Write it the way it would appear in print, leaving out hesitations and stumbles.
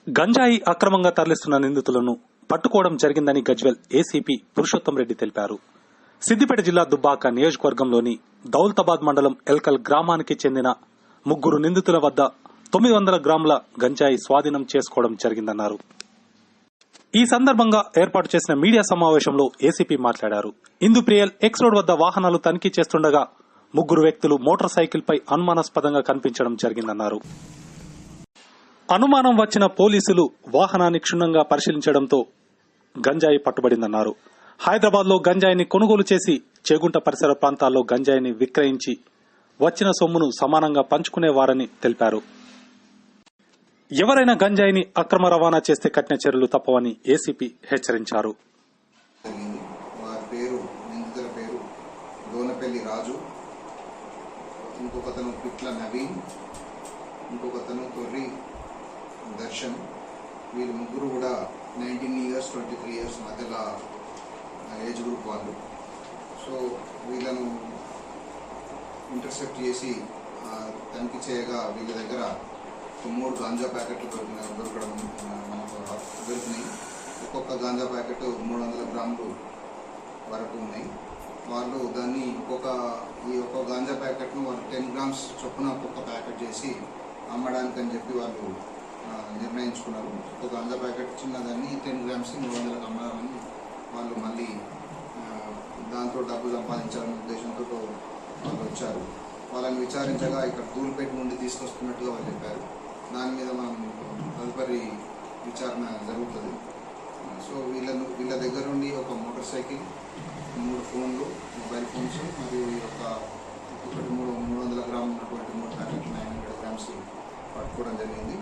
గంజాయి అక్రమంగా తరలిస్తున్న నిందితులను పట్టుకోవడం జరిగిందని గజ్వెల్ ఏసీపీ పురుషోత్తం రెడ్డి తెలిపారు. సిద్దిపేట జిల్లా దుబ్బాక నియోజకవర్గంలోని దౌలతాబాద్ మండలం ఎల్కల్ గ్రామానికి చెందిన 3 నిందితుల వద్ద 900 గ్రాముల గంజాయి స్వాధీనం చేసుకోవడం జరిగిందన్నారు. ఈ సందర్భంగా ఏర్పాటు చేసిన మీడియా సమావేశంలో ఏసీపీ మాట్లాడారు. ఇందుప్రియల్ ఎక్స్ రోడ్ వద్ద వాహనాలు తనిఖీ చేస్తుండగా 3 వ్యక్తులు మోటార్ సైకిల్ పై అనుమానాస్పదంగా కనిపించడం జరిగిందన్నారు. అనుమానం వచ్చిన పోలీసులు వాహనాన్ని క్షుణ్ణంగా పరిశీలించడంతో గంజాయి పట్టుబడిందన్నారు. హైదరాబాద్ లో గంజాయిని కొనుగోలు చేసి చేగుంట పరిసర ప్రాంతాల్లో గంజాయిని విక్రయించి వచ్చిన సొమ్మును సమానంగా పంచుకునేవారని తెలిపారు. ఎవరైనా గంజాయిని అక్రమ రవాణా చేస్తే కఠిన చర్యలు తప్పవని ఏసీపీ హెచ్చరించారు. ఇంకొకతను పిట్ల నవీన్, ఇంకొకతను తొర్రి దర్శన్. వీళ్ళు 3 కూడా 19 years 23 years మధ్యలో ఏజ్ గ్రూప్ వాళ్ళు. సో వీళ్ళను ఇంటర్సెప్ట్ చేసి తనిఖీ చేయగా వీళ్ళ దగ్గర 3 గాంజా ప్యాకెట్లు దొరకడం మనకు దొరికినాయి. ఒక్కొక్క గాంజా ప్యాకెట్ 300 గ్రాములు వరకు ఉన్నాయి. వాళ్ళు దాన్ని ఈ ఒక్క గాంజా ప్యాకెట్ను వాళ్ళు 10 grams చొప్పున ఒక్కొక్క ప్యాకెట్ చేసి అమ్మడానికి అని చెప్పి వాళ్ళు నిర్ణయించుకున్నారు. ఒక గాంజా ప్యాకెట్ చిన్నదాన్ని 10 grams 300 అమ్మాలని వాళ్ళు మళ్ళీ దాంతో డబ్బు సంపాదించాలనే ఉద్దేశంతో వాళ్ళు వచ్చారు. వాళ్ళని విచారించగా ఇక్కడ ధూళిపేట నుండి తీసుకొస్తున్నట్టుగా వాళ్ళు చెప్పారు. దాని మీద మనం తదుపరి విచారణ జరుగుతుంది. సో వీళ్ళ దగ్గర నుండి ఒక మోటార్ సైకిల్, 3 ఫోన్లు, మొబైల్ ఫోన్స్ మరియు ఒక్కొక్కటి 300 గ్రాములు ఉన్నటువంటి 3 ప్యాకెట్లు 900 grams పట్టుకోవడం జరిగింది.